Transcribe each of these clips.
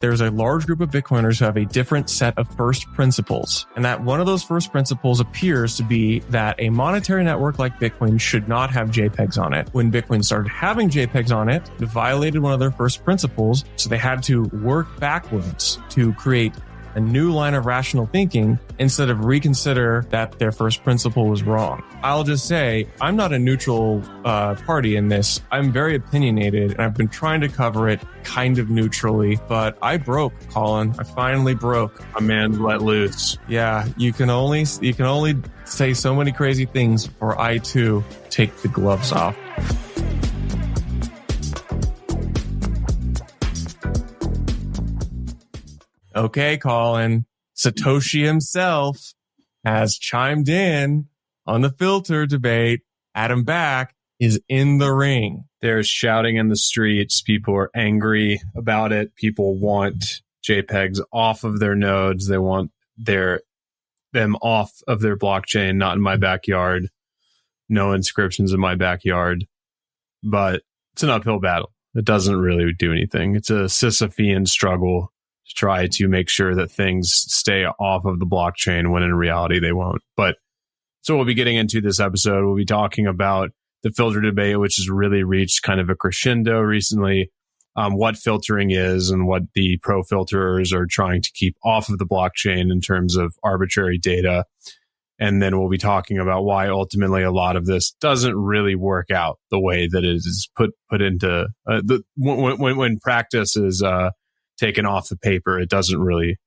there's a large group of Bitcoiners who have a different set of first principles. And that one of those first principles appears to be that a monetary network like Bitcoin should not have JPEGs on it. When Bitcoin started having JPEGs on it, it violated one of their first principles. So they had to work backwards to create a new line of rational thinking instead of reconsider that their first principle was wrong. I'll just say, I'm not a neutral party in this. I'm very opinionated, and I've been trying to cover it kind of neutrally, but I broke, Colin. I finally broke. A man let loose. Yeah, you can only say so many crazy things before I too take the gloves off. Okay, Colin, Satoshi himself has chimed in on the filter debate. Adam Back is in the ring. There's shouting in the streets. People are angry about it. People want JPEGs off of their nodes. They want them off of their blockchain, not in my backyard. No inscriptions in my backyard. But it's an uphill battle. It doesn't really do anything. It's a Sisyphean struggle to try to make sure that things stay off of the blockchain when in reality they won't. But so we'll be getting into this episode. We'll be talking about the filter debate, which has really reached kind of a crescendo recently, what filtering is and what the pro filterers are trying to keep off of the blockchain in terms of arbitrary data. And then we'll be talking about why ultimately a lot of this doesn't really work out the way that it is put into when practice is taken off the paper, it doesn't really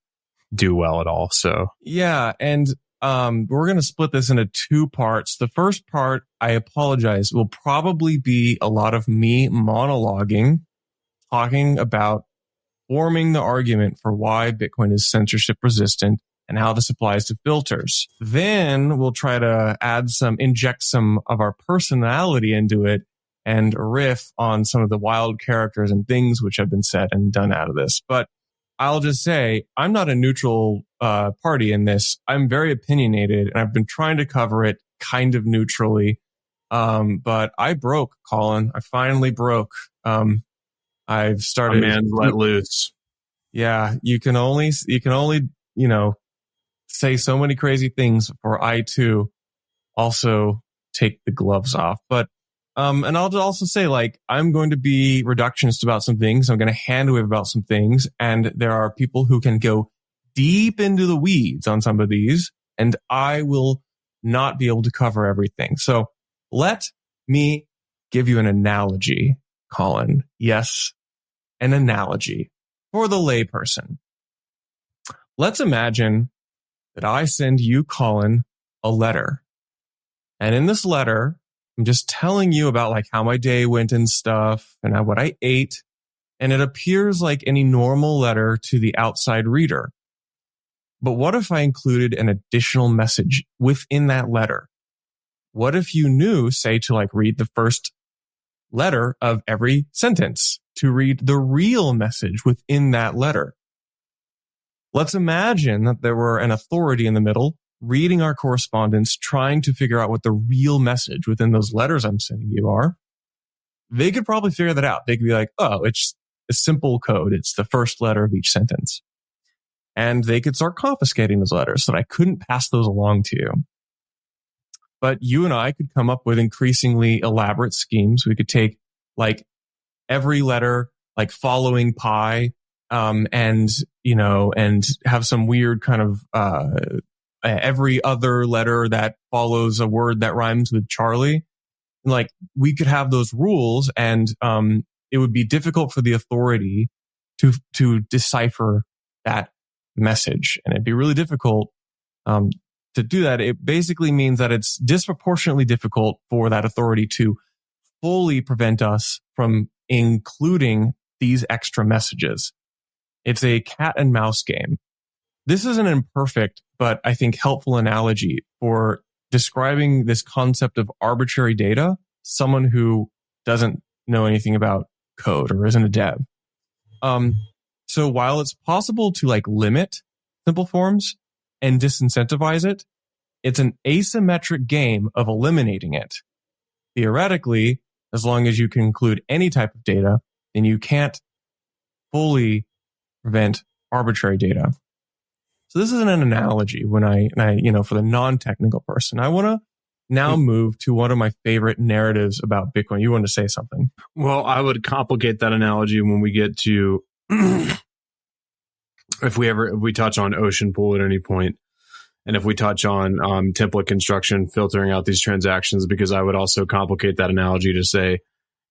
do well at all. So yeah, and we're going to split this into two parts. The first part, I apologize, will probably be a lot of me monologuing, talking about forming the argument for why Bitcoin is censorship resistant and how this applies to filters. Then we'll try to inject some of our personality into it and riff on some of the wild characters and things which have been said and done out of this. But I'll just say, I'm not a neutral party in this. I'm very opinionated, and I've been trying to cover it kind of neutrally. But I broke, Colin. I finally broke. I've started... A man let loose. Yeah, you can only, say so many crazy things before I too also take the gloves off. But and I'll also say, I'm going to be reductionist about some things. I'm going to hand wave about some things. And there are people who can go deep into the weeds on some of these, and I will not be able to cover everything. So let me give you an analogy, Colin. Yes, an analogy for the layperson. Let's imagine that I send you, Colin, a letter. And in this letter, I'm just telling you about how my day went and stuff and what I ate. And it appears like any normal letter to the outside reader. But what if I included an additional message within that letter? What if you knew, say, to read the first letter of every sentence, to read the real message within that letter? Let's imagine that there were an authority in the middle reading our correspondence, trying to figure out what the real message within those letters I'm sending you are. They could probably figure that out. They could be like, oh, it's a simple code. It's the first letter of each sentence. And they could start confiscating those letters so that I couldn't pass those along to you. But you and I could come up with increasingly elaborate schemes. We could take every letter, following pi, and have some weird kind of, every other letter that follows a word that rhymes with Charlie. We could have those rules, and it would be difficult for the authority to decipher that message. And it'd be really difficult to do that. It basically means that it's disproportionately difficult for that authority to fully prevent us from including these extra messages. It's a cat and mouse game. This is an imperfect, but I think helpful analogy for describing this concept of arbitrary data to someone who doesn't know anything about code or isn't a dev. So while it's possible to limit simple forms and disincentivize it, it's an asymmetric game of eliminating it. Theoretically, as long as you can include any type of data, then you can't fully prevent arbitrary data. So this is an analogy when I for the non-technical person. I want to now move to one of my favorite narratives about Bitcoin. You want to say something? Well, I would complicate that analogy when we get to if we touch on ocean pool at any point, and if we touch on template construction, filtering out these transactions, because I would also complicate that analogy to say,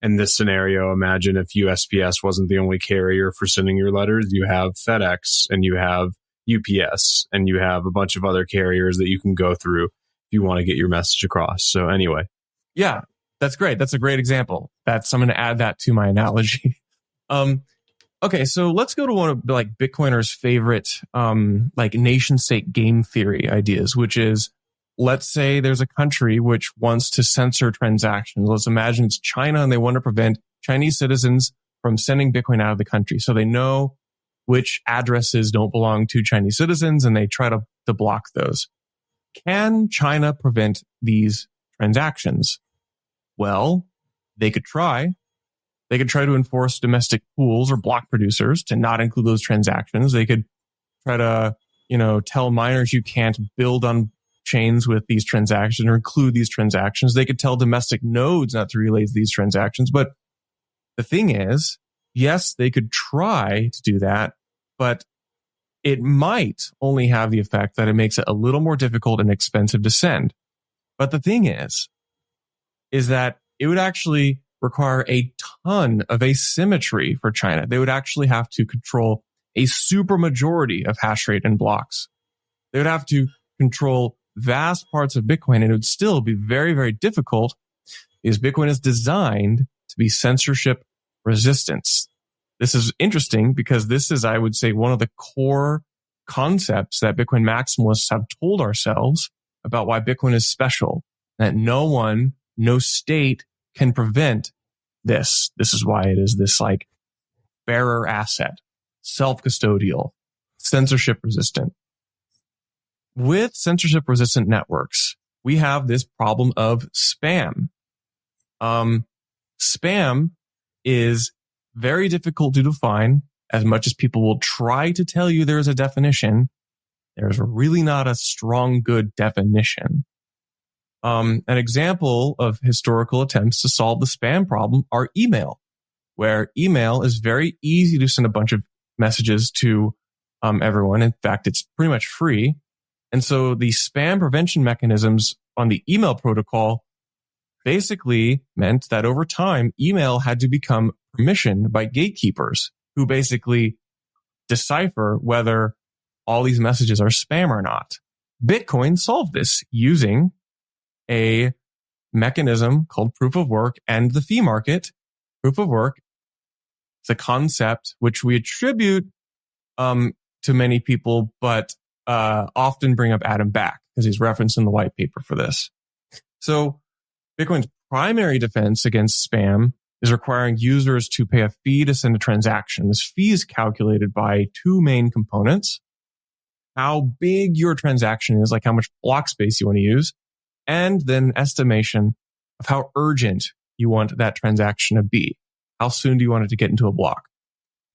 in this scenario, imagine if USPS wasn't the only carrier for sending your letters. You have FedEx and you have UPS and you have a bunch of other carriers that you can go through if you want to get your message across. So anyway. Yeah, that's great. That's a great example. I'm going to add that to my analogy. Okay, so let's go to one of like Bitcoiners' favorite like nation state game theory ideas, which is, let's say there's a country which wants to censor transactions. Let's imagine it's China and they want to prevent Chinese citizens from sending Bitcoin out of the country. So they know which addresses don't belong to Chinese citizens and they try to block those. Can China prevent these transactions? Well, they could try. They could try to enforce domestic pools or block producers to not include those transactions. They could try to, tell miners you can't build on chains with these transactions or include these transactions. They could tell domestic nodes not to relay these transactions. But the thing is, yes, they could try to do that, but it might only have the effect that it makes it a little more difficult and expensive to send. But the thing is that it would actually require a ton of asymmetry for China. They would actually have to control a supermajority of hash rate and blocks. They would have to control vast parts of Bitcoin, and it would still be very, very difficult because Bitcoin is designed to be censorship resistant. This is interesting because this is, I would say, one of the core concepts that Bitcoin maximalists have told ourselves about why Bitcoin is special, that no state can prevent this. This is why it is this like bearer asset, self-custodial, censorship resistant. With censorship resistant networks, we have this problem of spam. Spam is very difficult to define. As much as people will try to tell you there's a definition, there's really not a strong, good definition. An example of historical attempts to solve the spam problem are email, where email is very easy to send a bunch of messages to everyone. In fact, it's pretty much free. And so the spam prevention mechanisms on the email protocol basically meant that over time, email had to become permissioned by gatekeepers who basically decipher whether all these messages are spam or not. Bitcoin solved this using a mechanism called proof of work and the fee market. Proof of work is a concept which we attribute to many people, but often bring up Adam Back because he's referenced in the white paper for this. So Bitcoin's primary defense against spam is requiring users to pay a fee to send a transaction. This fee is calculated by two main components: how big your transaction is, like how much block space you want to use, and then an estimation of how urgent you want that transaction to be. How soon do you want it to get into a block?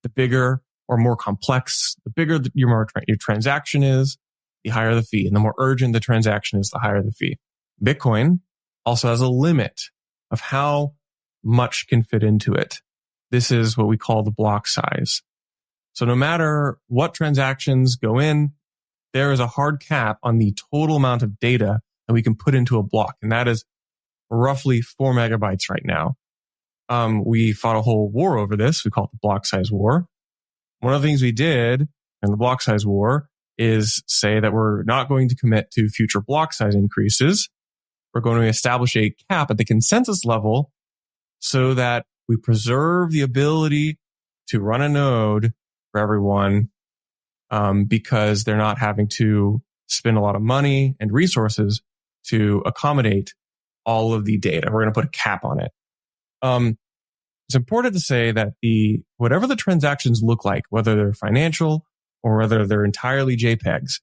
The bigger or more complex, the bigger your transaction is, the higher the fee. And the more urgent the transaction is, the higher the fee. Bitcoin also has a limit of how much can fit into it. This is what we call the block size. So no matter what transactions go in, there is a hard cap on the total amount of data that we can put into a block. And that is roughly 4 megabytes right now. We fought a whole war over this. We call it the block size war. One of the things we did in the block size war is say that we're not going to commit to future block size increases. We're going to establish a cap at the consensus level so that we preserve the ability to run a node for everyone, because they're not having to spend a lot of money and resources to accommodate all of the data. We're going to put a cap on it. It's important to say that whatever the transactions look like, whether they're financial or whether they're entirely JPEGs,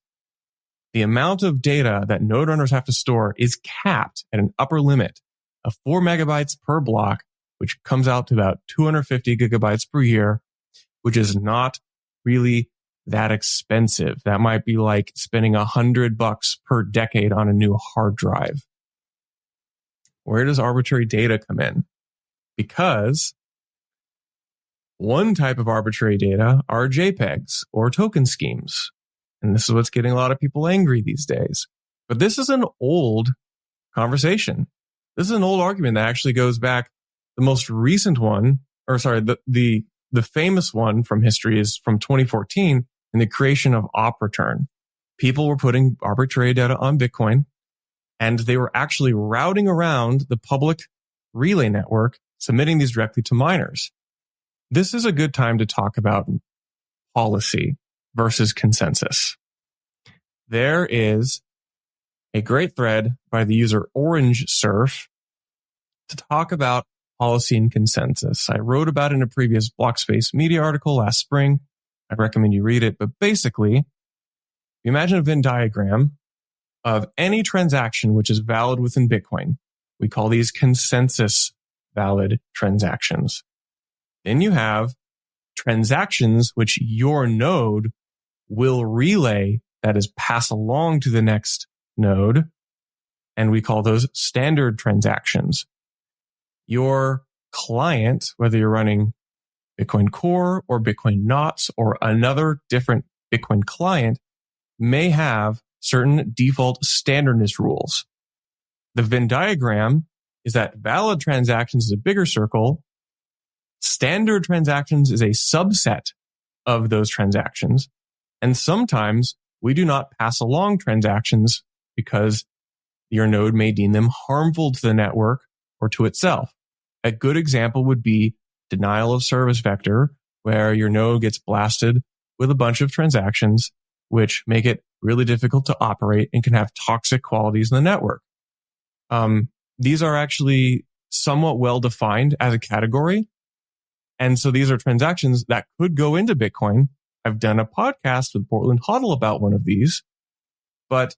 the amount of data that node runners have to store is capped at an upper limit of 4 megabytes per block, which comes out to about 250 gigabytes per year, which is not really that expensive. That might be like spending $100 per decade on a new hard drive. Where does arbitrary data come in? Because one type of arbitrary data are JPEGs or token schemes. And this is what's getting a lot of people angry these days. But this is an old conversation. This is an old argument that actually goes back. The most recent one, the famous one from history is from 2014 in the creation of op return. People were putting arbitrary data on Bitcoin, and they were actually routing around the public relay network, submitting these directly to miners. This is a good time to talk about policy versus consensus. There is a great thread by the user Orange Surf to talk about policy and consensus. I wrote about it in a previous Blockspace media article last spring. I'd recommend you read it. But basically, imagine a Venn diagram of any transaction which is valid within Bitcoin. We call these consensus valid transactions. Then you have transactions which your node will relay, that is, pass along to the next node. And we call those standard transactions. Your client, whether you're running Bitcoin Core or Bitcoin Knots or another different Bitcoin client, may have certain default standardness rules. The Venn diagram is that valid transactions is a bigger circle. Standard transactions is a subset of those transactions. And sometimes we do not pass along transactions because your node may deem them harmful to the network or to itself. A good example would be denial of service vector, where your node gets blasted with a bunch of transactions, which make it really difficult to operate and can have toxic qualities in the network. These are actually somewhat well defined as a category. And so these are transactions that could go into Bitcoin. I've done a podcast with Portland Hodl about one of these, but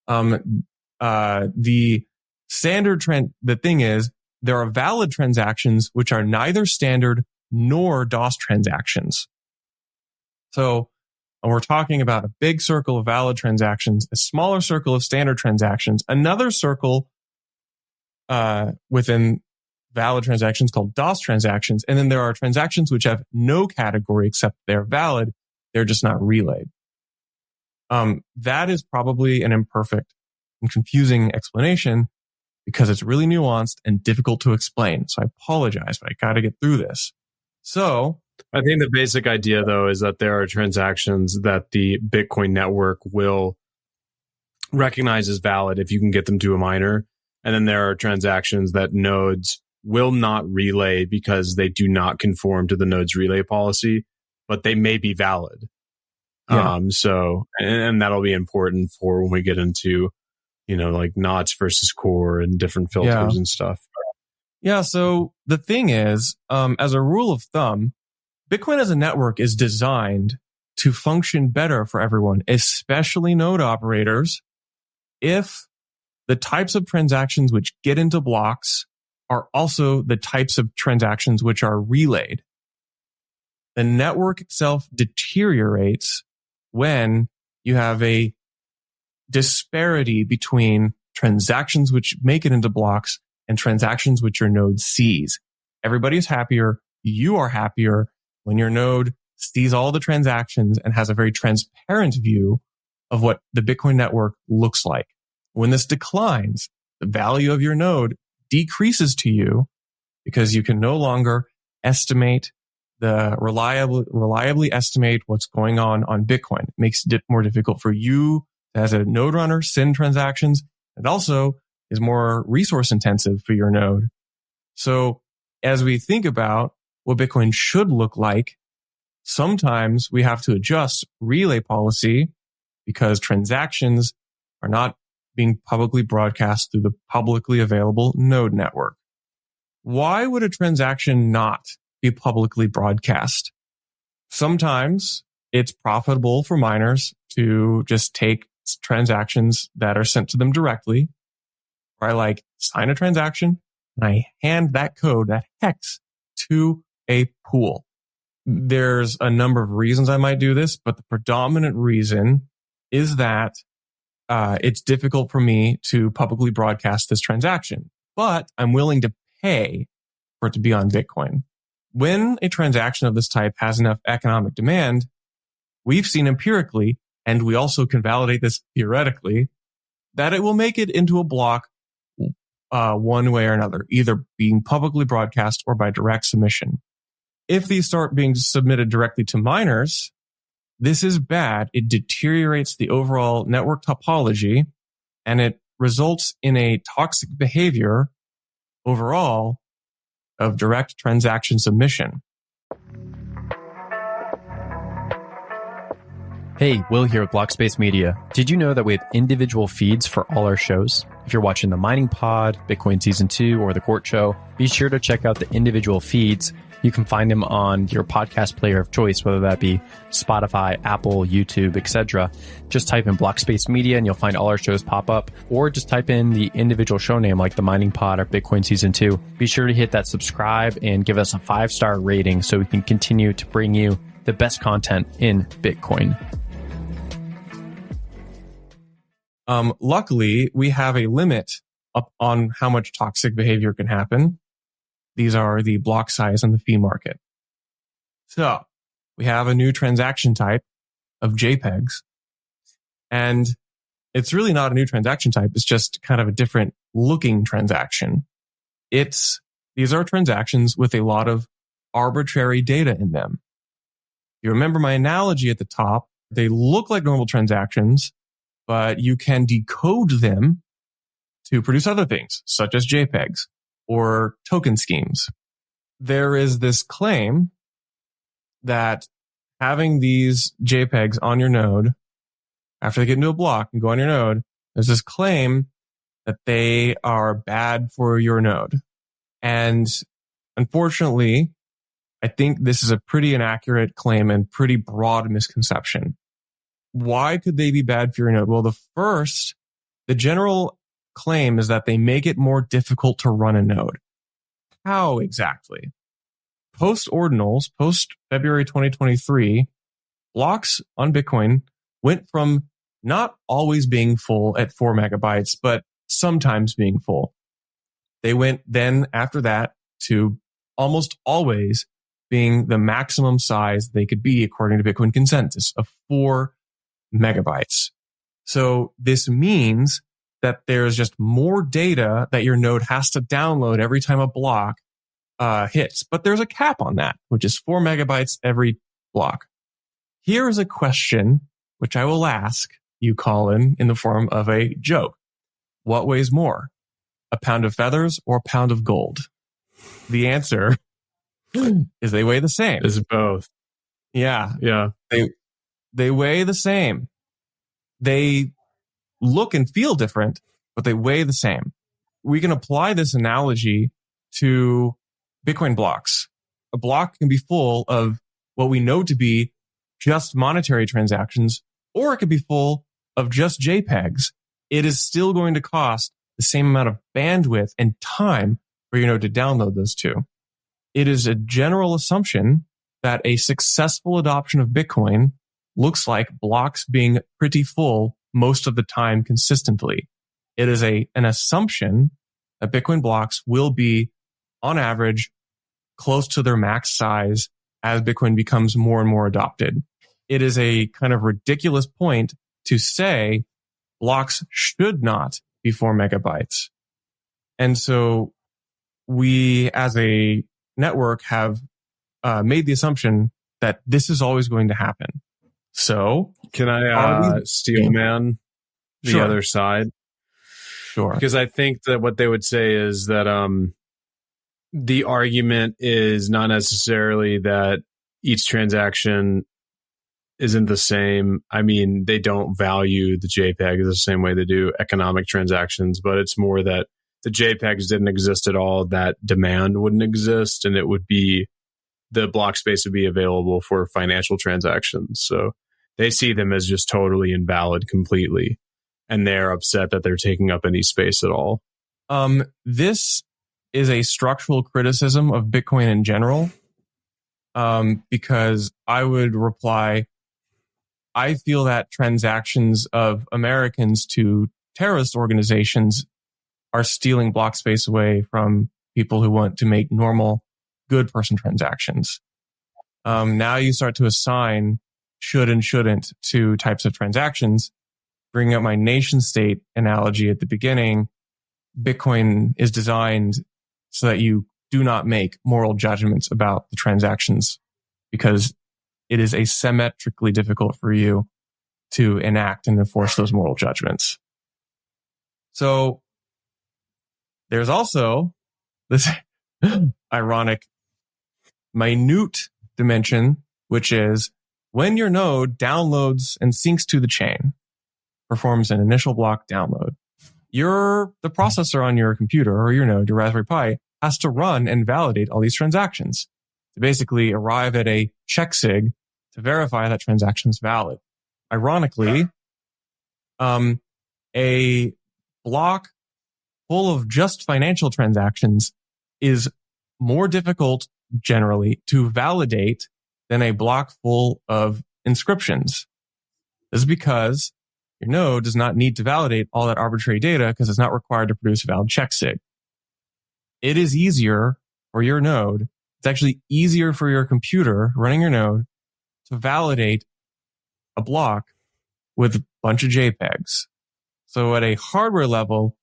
the standard trend, the thing is, there are valid transactions which are neither standard nor DOS transactions. So we're talking about a big circle of valid transactions, a smaller circle of standard transactions, another circle within valid transactions called DOS transactions. And then there are transactions which have no category except they're valid. They're just not relayed. That is probably an imperfect and confusing explanation because it's really nuanced and difficult to explain. So I apologize, but I got to get through this. So I think the basic idea, though, is that there are transactions that the Bitcoin network will recognize as valid if you can get them to a miner. And then there are transactions that nodes will not relay because they do not conform to the node's relay policy, but they may be valid. Yeah. And that'll be important for when we get into, like knots versus core and different filters and stuff. Yeah. So the thing is, as a rule of thumb, Bitcoin as a network is designed to function better for everyone, especially node operators, if the types of transactions which get into blocks are also the types of transactions which are relayed. The network itself deteriorates when you have a disparity between transactions which make it into blocks and transactions which your node sees. Everybody's happier. You are happier when your node sees all the transactions and has a very transparent view of what the Bitcoin network looks like. When this declines, the value of your node decreases to you because you can no longer reliably estimate what's going on Bitcoin. It makes it more difficult for you as a node runner, send transactions. It also is more resource intensive for your node. So as we think about what Bitcoin should look like, sometimes we have to adjust relay policy because transactions are not being publicly broadcast through the publicly available node network. Why would a transaction not be publicly broadcast? Sometimes it's profitable for miners to just take transactions that are sent to them directly. Or I sign a transaction and I hand that code, that hex, to a pool. There's a number of reasons I might do this, but the predominant reason is that it's difficult for me to publicly broadcast this transaction, but I'm willing to pay for it to be on Bitcoin. When a transaction of this type has enough economic demand, we've seen empirically, and we also can validate this theoretically, that it will make it into a block one way or another, either being publicly broadcast or by direct submission. If these start being submitted directly to miners, this is bad. It deteriorates the overall network topology, and it results in a toxic behavior overall of direct transaction submission. Hey, Will here with Blockspace Media. Did you know that we have individual feeds for all our shows? If you're watching the Mining Pod, Bitcoin Season 2, or the Court Show, be sure to check out the individual feeds. You can find them on your podcast player of choice, whether that be Spotify, Apple, YouTube, etc. Just type in Blockspace Media and you'll find all our shows pop up, or just type in the individual show name like the Mining Pod or Bitcoin Season 2. Be sure to hit that subscribe and give us a 5-star rating so we can continue to bring you the best content in Bitcoin. Luckily, we have a limit up on how much toxic behavior can happen. These are the block size and the fee market. So we have a new transaction type of JPEGs, and it's really not a new transaction type. It's just kind of a different looking transaction. These are transactions with a lot of arbitrary data in them. You remember my analogy at the top. They look like normal transactions, but you can decode them to produce other things, such as JPEGs or token schemes. There is this claim that having these JPEGs on your node, after they get into a block and go on your node, there's this claim that they are bad for your node. And unfortunately, I think this is a pretty inaccurate claim and pretty broad misconception. Why could they be bad for your node? Well, the general claim is that they make it more difficult to run a node. How exactly? Post-ordinals, post-February 2023, blocks on Bitcoin went from not always being full at 4 megabytes, but sometimes being full. They went then after that to almost always being the maximum size they could be according to Bitcoin consensus of 4 megabytes. So this means that there's just more data that your node has to download every time a block hits. But there's a cap on that, which is 4 megabytes every block. Here is a question which I will ask you, Colin, in the form of a joke. What weighs more, a pound of feathers or a pound of gold? The answer is they weigh the same. It's both. Yeah. Yeah. They weigh the same. They look and feel different, but they weigh the same. We can apply this analogy to Bitcoin blocks. A block can be full of what we know to be just monetary transactions, or it could be full of just JPEGs. It is still going to cost the same amount of bandwidth and time for your node to download those two. It is a general assumption that a successful adoption of Bitcoin looks like blocks being pretty full most of the time consistently. It is an assumption that Bitcoin blocks will be, on average, close to their max size as Bitcoin becomes more and more adopted. It is a kind of ridiculous point to say blocks should not be 4 megabytes. And so we, as a network, have made the assumption that this is always going to happen. So can I steel man the other side? Sure. Because I think that what they would say is that the argument is not necessarily that each transaction isn't the same. I mean, they don't value the JPEG the same way they do economic transactions, but it's more that the JPEGs didn't exist at all, that demand wouldn't exist, and it would be, the block space would be available for financial transactions. So they see them as just totally invalid completely, and they're upset that they're taking up any space at all. This is a structural criticism of Bitcoin in general. because I would reply, I feel that transactions of Americans to terrorist organizations are stealing block space away from people who want to make normal, good person transactions. Now you start to assign should and shouldn't to types of transactions. Bringing up my nation state analogy at the beginning, Bitcoin is designed so that you do not make moral judgments about the transactions because it is asymmetrically difficult for you to enact and enforce those moral judgments. So there's also this ironic minute dimension, which is when your node downloads and syncs to the chain, performs an initial block download, the processor on your computer or your node, your Raspberry Pi, has to run and validate all these transactions to basically arrive at a check sig to verify that transaction is valid. Ironically, a block full of just financial transactions is more difficult generally to validate than a block full of inscriptions. This is because your node does not need to validate all that arbitrary data because it's not required to produce a valid check sig. It is easier for your node. It's actually easier for your computer running your node to validate a block with a bunch of JPEGs. So at a hardware level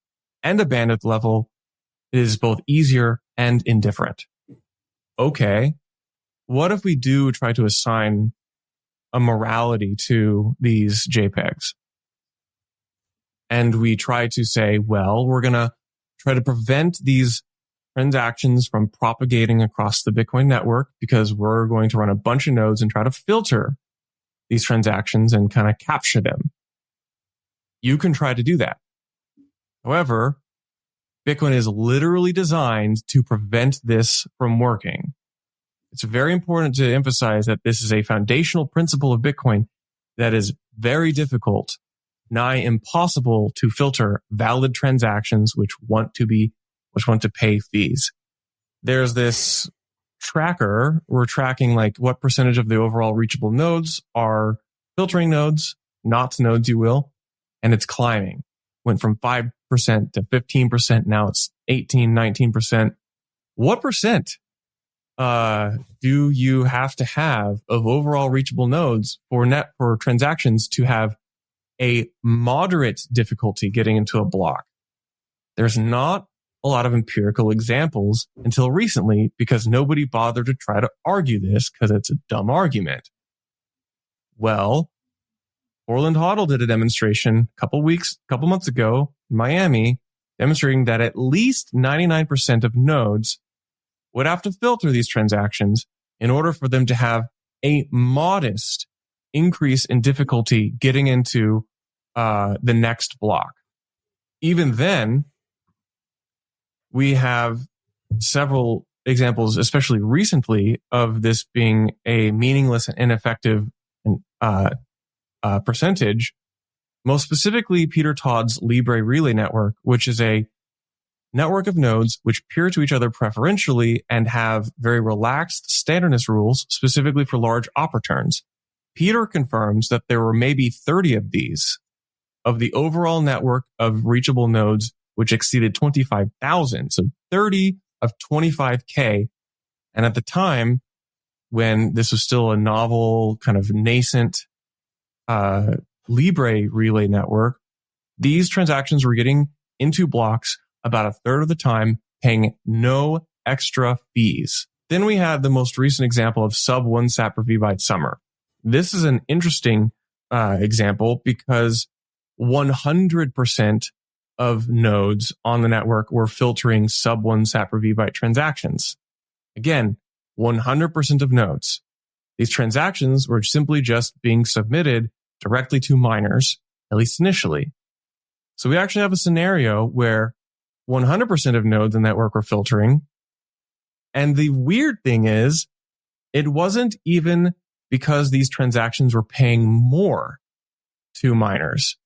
and a bandwidth level, it is both easier and indifferent. Okay, what if we do try to assign a morality to these JPEGs? And we try to say, well, we're going to try to prevent these transactions from propagating across the Bitcoin network because we're going to run a bunch of nodes and try to filter these transactions and kind of capture them. You can try to do that. However, Bitcoin is literally designed to prevent this from working. It's very important to emphasize that this is a foundational principle of Bitcoin that is very difficult, nigh impossible to filter valid transactions which want to pay fees. There's this tracker. We're tracking like what percentage of the overall reachable nodes are filtering nodes, not nodes, you will, and it's climbing. Went from 5% to 15%. Now it's 18, 19%. What percent do you have to have of overall reachable nodes for transactions to have a moderate difficulty getting into a block? There's not a lot of empirical examples until recently because nobody bothered to try to argue this because it's a dumb argument. Well, Orland Hoddle did a demonstration a couple months ago in Miami, demonstrating that at least 99% of nodes would have to filter these transactions in order for them to have a modest increase in difficulty getting into the next block. Even then, we have several examples, especially recently, of this being a meaningless and ineffective percentage. Most specifically, Peter Todd's Libre Relay Network, which is a network of nodes which peer to each other preferentially and have very relaxed standardness rules, specifically for large op returns. Peter confirms that there were maybe 30 of these of the overall network of reachable nodes, which exceeded 25,000. So 30 of 25K. And at the time, when this was still a novel, kind of nascent Libre Relay Network, these transactions were getting into blocks about a third of the time, paying no extra fees. Then we had the most recent example of sub 1 sat per vbyte summer. This is an interesting example because 100% of nodes on the network were filtering sub 1 sat per vbyte transactions. Again, 100% of nodes. These transactions were simply just being submitted directly to miners, at least initially. So we actually have a scenario where 100% of nodes in the network were filtering. And the weird thing is, it wasn't even because these transactions were paying more to miners.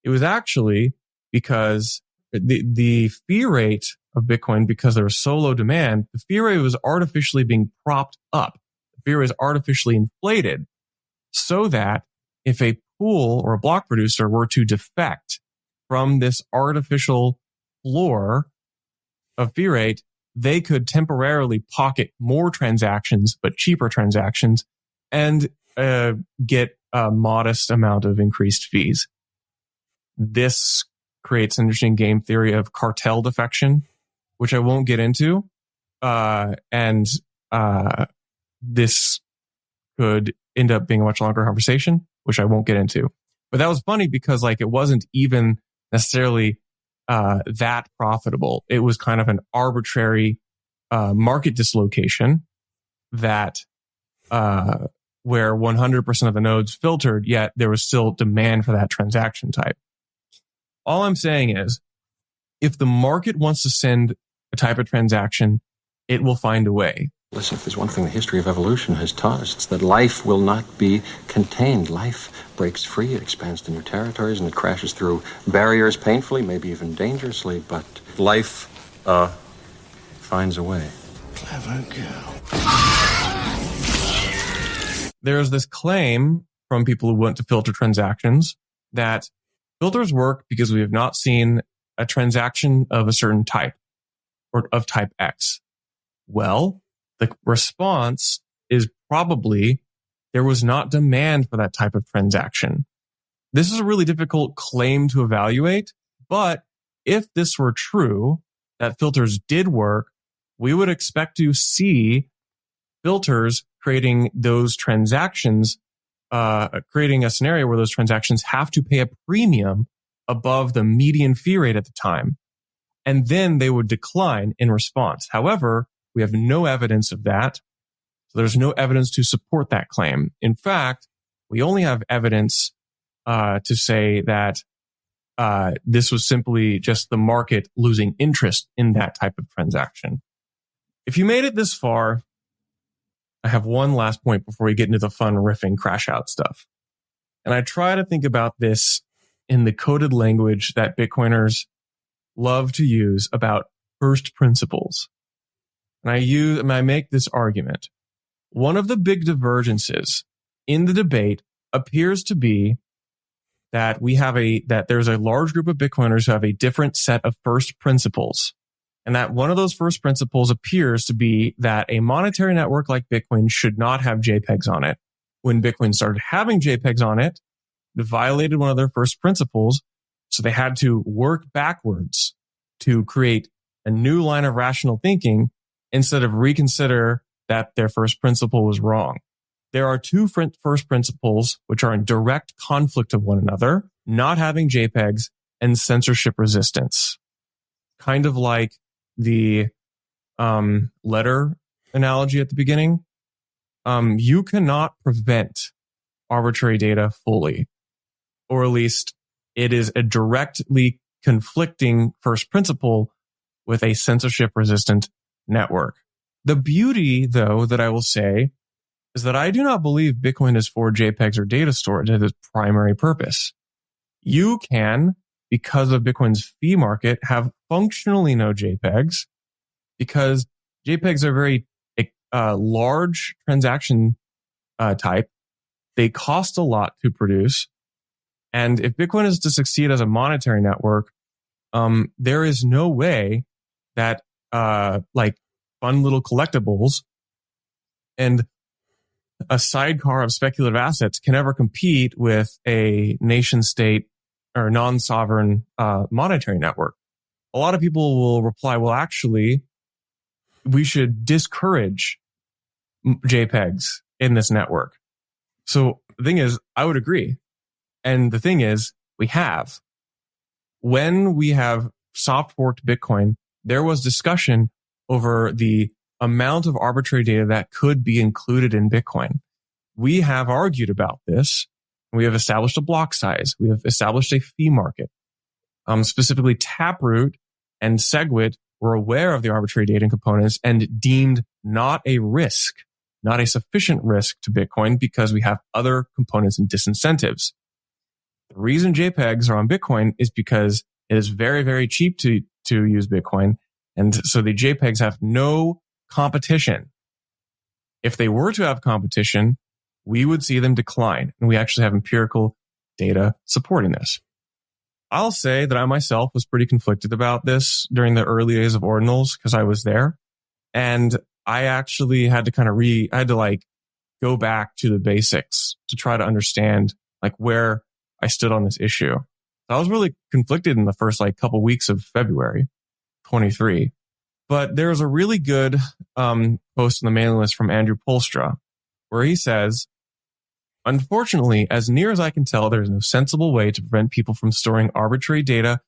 It was actually because the fee rate of Bitcoin, because there was so low demand, the fee rate was artificially being propped up fee rate is artificially inflated so that if a pool or a block producer were to defect from this artificial floor of fee rate, they could temporarily pocket more transactions, but cheaper transactions, and get a modest amount of increased fees. This creates an interesting game theory of cartel defection, which I won't get into. This could end up being a much longer conversation, which I won't get into. But that was funny because it wasn't even necessarily that profitable. It was kind of an arbitrary market dislocation that where 100% of the nodes filtered, yet there was still demand for that transaction type. All I'm saying is, if the market wants to send a type of transaction, it will find a way. Listen, if there's one thing the history of evolution has taught us, it's that life will not be contained. Life breaks free, it expands to new territories, and it crashes through barriers painfully, maybe even dangerously, but life finds a way. Clever girl. There's this claim from people who want to filter transactions that filters work because we have not seen a transaction of a certain type or of type X. Well, the response is probably there was not demand for that type of transaction. This is a really difficult claim to evaluate, but if this were true, that filters did work, we would expect to see filters creating those transactions, creating a scenario where those transactions have to pay a premium above the median fee rate at the time. And then they would decline in response. However, we have no evidence of that. So there's no evidence to support that claim. In fact, we only have evidence to say that this was simply just the market losing interest in that type of transaction. If you made it this far, I have one last point before we get into the fun riffing crash out stuff. And I try to think about this in the coded language that Bitcoiners love to use about first principles. And I make this argument. One of the big divergences in the debate appears to be that there's a large group of Bitcoiners who have a different set of first principles. And that one of those first principles appears to be that a monetary network like Bitcoin should not have JPEGs on it. When Bitcoin started having JPEGs on it, it violated one of their first principles. So they had to work backwards to create a new line of rational thinking instead of reconsider that their first principle was wrong. There are two first principles which are in direct conflict of one another: not having JPEGs and censorship resistance. Kind of like the letter analogy at the beginning. You cannot prevent arbitrary data fully, or at least it is a directly conflicting first principle with a censorship resistant network. The beauty, though, that I will say is that I do not believe Bitcoin is for JPEGs or data storage as its primary purpose. You can, because of Bitcoin's fee market, have functionally no JPEGs, because JPEGs are very large transaction type. They cost a lot to produce. And if Bitcoin is to succeed as a monetary network, there is no way that fun little collectibles and a sidecar of speculative assets can ever compete with a nation state or non-sovereign monetary network. A lot of people will reply, well, actually, we should discourage JPEGs in this network. So the thing is, I would agree. And the thing is, when we have soft forked Bitcoin, there was discussion over the amount of arbitrary data that could be included in Bitcoin. We have argued about this. We have established a block size. We have established a fee market. Specifically, Taproot and SegWit were aware of the arbitrary data components and deemed not a sufficient risk to Bitcoin because we have other components and disincentives. The reason JPEGs are on Bitcoin is because it is very, very cheap to use Bitcoin. And so the JPEGs have no competition. If they were to have competition, we would see them decline. And we actually have empirical data supporting this. I'll say that I myself was pretty conflicted about this during the early days of ordinals because I was there. And I actually had to go back to the basics to try to understand like where I stood on this issue. I was really conflicted in the first couple weeks of February 23. But there was a really good post on the mailing list from Andrew Polstra where he says, unfortunately, as near as I can tell, there is no sensible way to prevent people from storing arbitrary data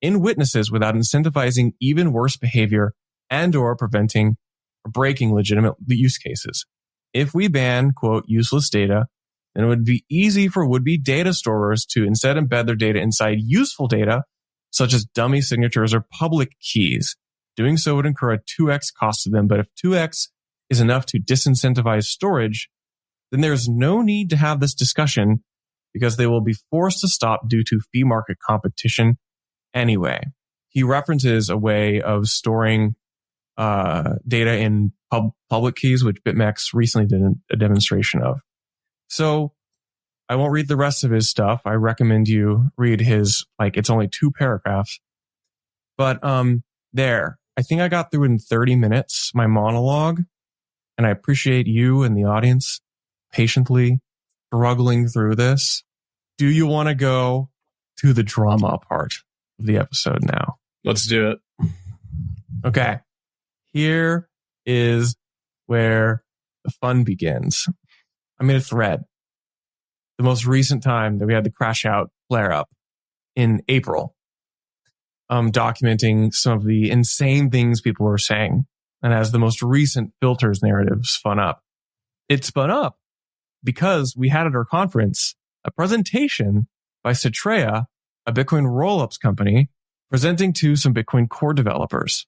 in witnesses without incentivizing even worse behavior and or preventing or breaking legitimate use cases. If we ban, quote, useless data, then it would be easy for would-be data storers to instead embed their data inside useful data, such as dummy signatures or public keys. Doing so would incur a 2x cost to them, but if 2x is enough to disincentivize storage, then there's no need to have this discussion because they will be forced to stop due to fee market competition anyway. He references a way of storing data in public keys, which BitMEX recently did a demonstration of. So I won't read the rest of his stuff. I recommend you read his, it's only 2 paragraphs. But I think I got through in 30 minutes, my monologue, and I appreciate you and the audience patiently struggling through this. Do you want to go to the drama part of the episode now? Let's do it. Okay. Here is where the fun begins. I made a thread. The most recent time that we had the crash out flare up in April, documenting some of the insane things people were saying. And as the most recent filters narrative spun up, it spun up because we had at our conference a presentation by Cetrea, a Bitcoin rollups company, presenting to some Bitcoin core developers.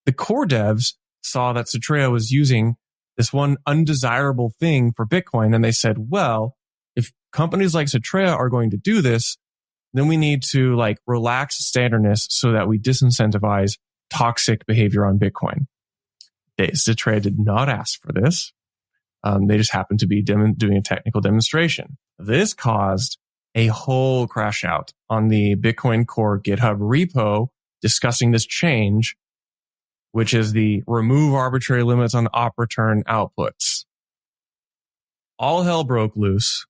The core devs saw that Cetrea was using this one undesirable thing for Bitcoin, and they said, well, if companies like Cetrea are going to do this, then we need to relax standardness so that we disincentivize toxic behavior on Bitcoin. Cetrea did not ask for this. They just happened to be doing a technical demonstration. This caused a whole crash out on the Bitcoin Core GitHub repo discussing this change, which is the remove arbitrary limits on op return outputs. All hell broke loose.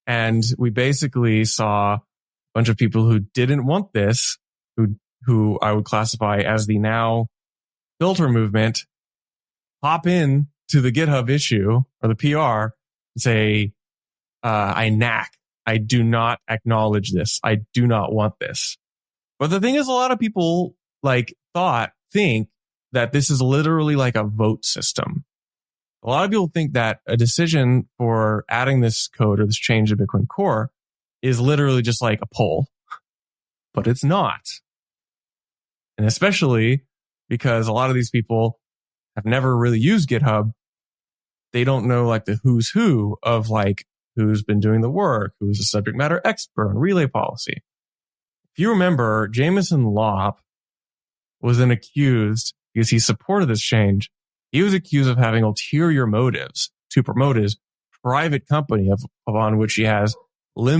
And we basically saw a bunch of people who didn't want this, who I would classify as the now filter movement, hop in to the GitHub issue or the PR and say, I do not acknowledge this. I do not want this. But the thing is, a lot of people think that this is literally like a vote system. A lot of people think that a decision for adding this code or this change to Bitcoin Core is literally just like a poll, but it's not. And especially because a lot of these people have never really used GitHub. They don't know the who's who of who's been doing the work, who's a subject matter expert on relay policy. If you remember, Jameson Lopp was then accused, because he supported this change, he was accused of having ulterior motives to promote his private company upon which he has which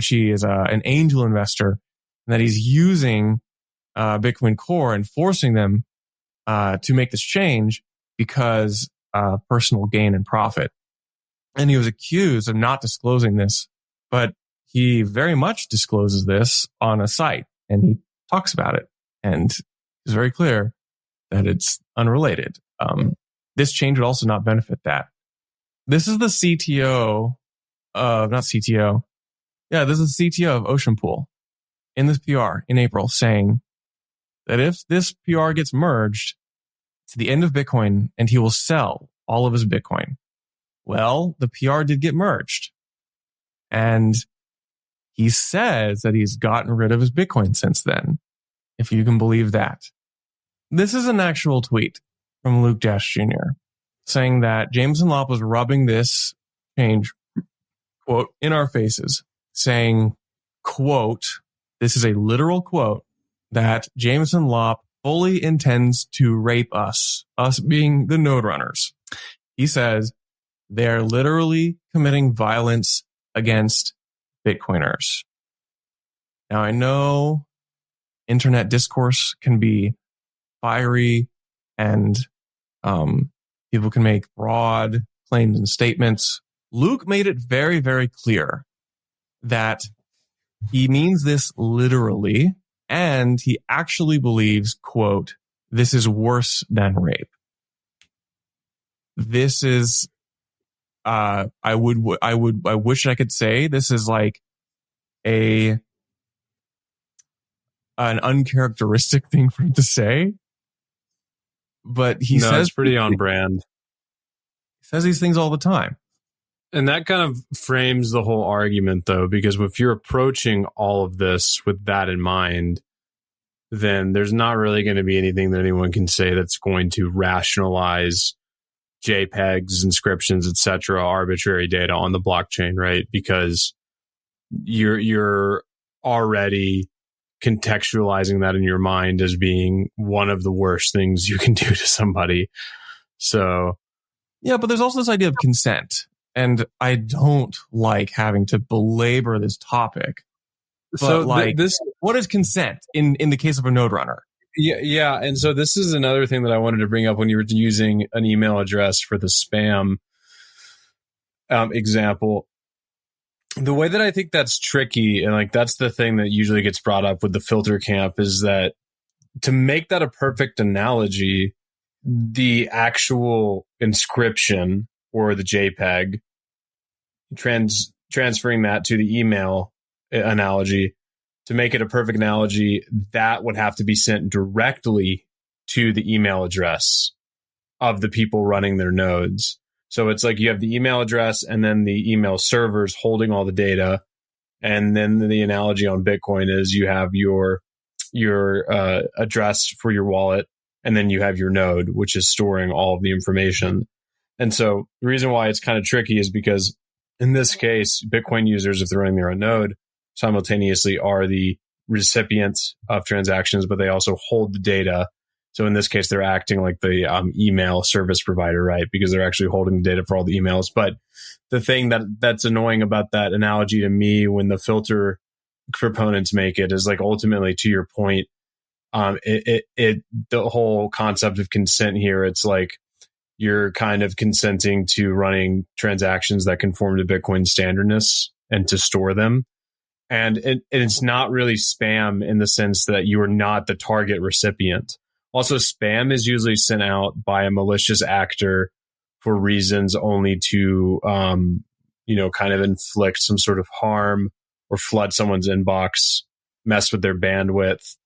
he is an angel investor, and that he's using Bitcoin Core and forcing them to make this change because personal gain and profit. And he was accused of not disclosing this, but he very much discloses this on a site, and he talks about it, and it's very clear that it's unrelated. This change would also not benefit that. This is the CTO of, not CTO. Yeah, this is the CTO of Ocean Pool in this PR in April saying that if this PR gets merged, it's the end of Bitcoin and he will sell all of his Bitcoin. Well, the PR did get merged. And he says that he's gotten rid of his Bitcoin since then, if you can believe that. This is an actual tweet from Luke Dash Jr. saying that Jameson Lopp was rubbing this change, quote, in our faces, saying, quote, this is a literal quote, that Jameson Lopp fully intends to rape us being the node runners. He says they're literally committing violence against Bitcoiners. Now, I know internet discourse can be fiery and people can make broad claims and statements. Luke made it very, very clear that he means this literally, and he actually believes, quote, this is worse than rape. This is, I wish I could say this is like an uncharacteristic thing for him to say, but he says it's pretty on brand. He says these things all the time. And that kind of frames the whole argument, though, because if you're approaching all of this with that in mind, then there's not really going to be anything that anyone can say that's going to rationalize JPEGs, inscriptions, etc., arbitrary data on the blockchain, right? Because you're already contextualizing that in your mind as being one of the worst things you can do to somebody. So, yeah, but there's also this idea of consent. And I don't like having to belabor this topic. But so what is consent in the case of a node runner? Yeah. And so this is another thing that I wanted to bring up when you were using an email address for the spam example. The way that I think that's tricky, and like that's the thing that usually gets brought up with the filter camp, is that to make that a perfect analogy, the actual inscription or the JPEG, transferring that to the email analogy, to make it a perfect analogy, that would have to be sent directly to the email address of the people running their nodes. So it's like you have the email address and then the email servers holding all the data. And then the analogy on Bitcoin is you have your address for your wallet, and then you have your node, which is storing all of the information. And so the reason why it's kind of tricky is because in this case, Bitcoin users, if they're running their own node, simultaneously are the recipients of transactions, but they also hold the data. So in this case, they're acting like the email service provider, right? Because they're actually holding the data for all the emails. But the thing that's annoying about that analogy to me when the filter proponents make it is like ultimately, to your point, the whole concept of consent here, it's like you're kind of consenting to running transactions that conform to Bitcoin standardness and to store them. And it's not really spam in the sense that you are not the target recipient. Also, spam is usually sent out by a malicious actor for reasons only to, kind of inflict some sort of harm or flood someone's inbox, mess with their bandwidth.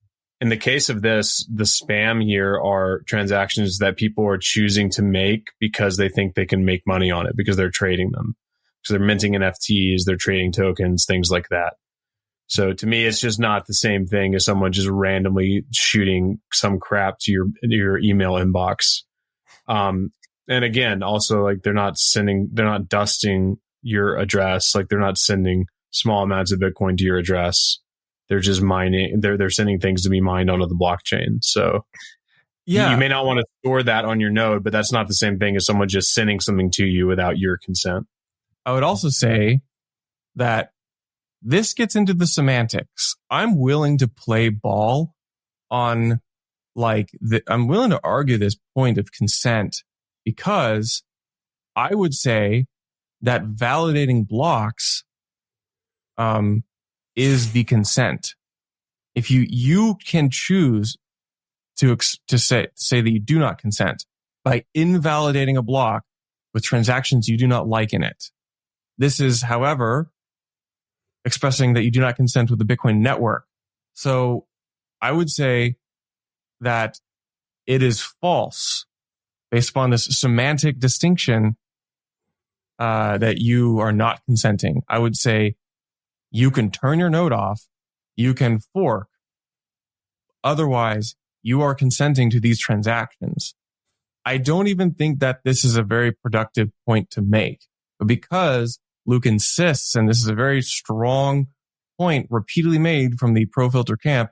In the case of this, the spam here are transactions that people are choosing to make because they think they can make money on it, because they're trading them. So they're minting NFTs, they're trading tokens, things like that. So to me, it's just not the same thing as someone just randomly shooting some crap to your email inbox. And again, also like they're not dusting your address. Like they're not sending small amounts of Bitcoin to your address. They're just mining. They're sending things to be mined onto the blockchain. So yeah, you may not want to store that on your node, but that's not the same thing as someone just sending something to you without your consent. I would also say that this gets into the semantics. I'm willing to play ball on I'm willing to argue this point of consent because I would say that validating blocks is the consent. If you can choose to say that you do not consent by invalidating a block with transactions you do not like in it. This is, however, expressing that you do not consent with the Bitcoin network. So I would say that it is false based upon this semantic distinction that you are not consenting. I would say you can turn your node off, you can fork. Otherwise, you are consenting to these transactions. I don't even think that this is a very productive point to make, but because Luke insists, and this is a very strong point repeatedly made from the pro filter camp,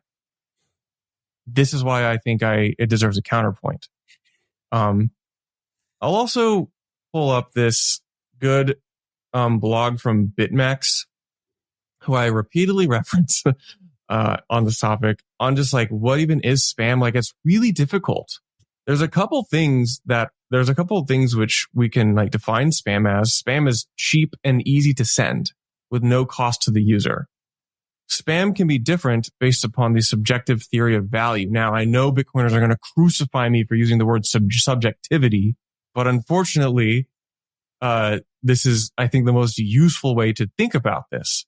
this is why I think it deserves a counterpoint. I'll also pull up this good blog from BitMEX, who I repeatedly reference on this topic, on just like what even is spam. Like, it's really difficult. There's a couple things which we can like define spam as. Spam is cheap and easy to send with no cost to the user. Spam can be different based upon the subjective theory of value. Now, I know Bitcoiners are going to crucify me for using the word subjectivity, but unfortunately, this is, I think, the most useful way to think about this.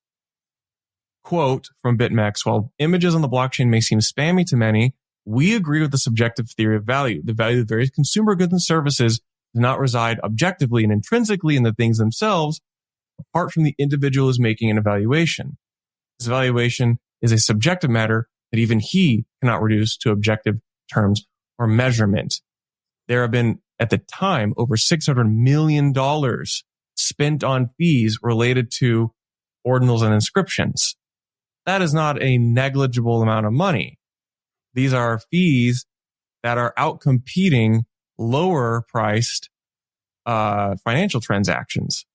Quote from BitMEX, while images on the blockchain may seem spammy to many, we agree with the subjective theory of value. The value of various consumer goods and services does not reside objectively and intrinsically in the things themselves, apart from the individual is making an evaluation. This evaluation is a subjective matter that even he cannot reduce to objective terms or measurement. There have been, at the time, over $600 million spent on fees related to ordinals and inscriptions. That is not a negligible amount of money. These are fees that are outcompeting lower priced financial transactions.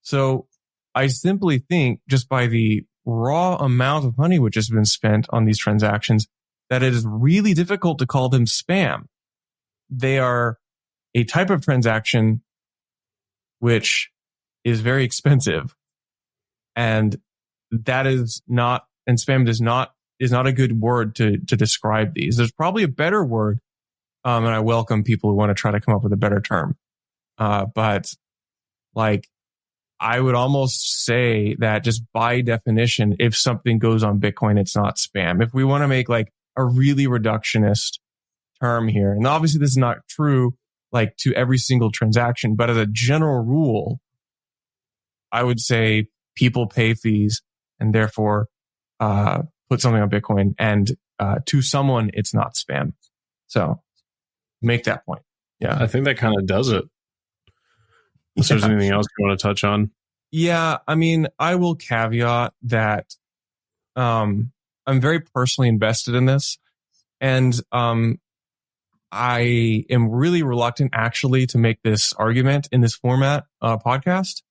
So I simply think, just by the raw amount of money which has been spent on these transactions, that it is really difficult to call them spam. They are a type of transaction which is very expensive, and that is not, and spam is not a good word to describe these. There's probably a better word, and I welcome people who want to try to come up with a better term. But like, I would almost say that just by definition, if something goes on Bitcoin, it's not spam. If we want to make like a really reductionist term here, and obviously this is not true like to every single transaction, but as a general rule, I would say people pay fees and therefore put something on Bitcoin, and to someone, it's not spam. So make that point. Yeah. I think that kind of does it. If there's anything else you want to touch on? Yeah, I mean, I will caveat that I'm very personally invested in this, and I am really reluctant actually to make this argument in this format podcast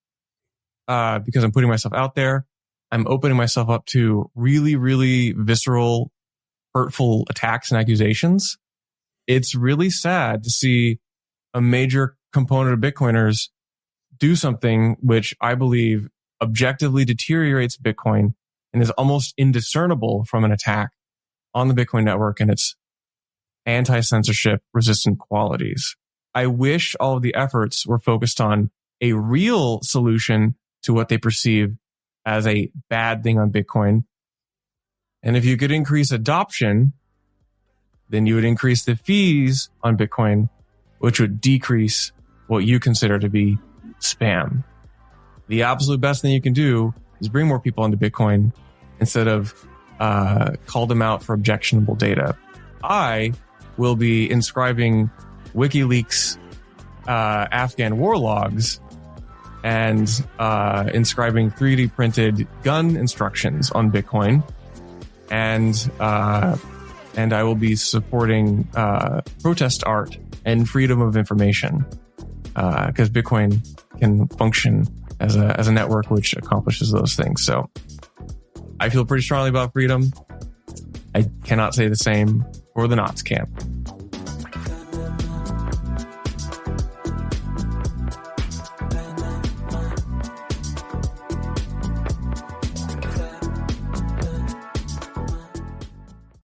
because I'm putting myself out there. I'm opening myself up to really, really visceral, hurtful attacks and accusations. It's really sad to see a major component of Bitcoiners do something which I believe objectively deteriorates Bitcoin and is almost indiscernible from an attack on the Bitcoin network and its anti-censorship resistant qualities. I wish all of the efforts were focused on a real solution to what they perceive as a bad thing on Bitcoin. And if you could increase adoption, then you would increase the fees on Bitcoin, which would decrease what you consider to be spam. The absolute best thing you can do is bring more people into Bitcoin instead of call them out for objectionable data. I will be inscribing WikiLeaks Afghan war logs and inscribing 3D printed gun instructions on Bitcoin, and I will be supporting protest art and freedom of information because Bitcoin can function as a network which accomplishes those things. So I feel pretty strongly about freedom. I cannot say the same for the Knots camp.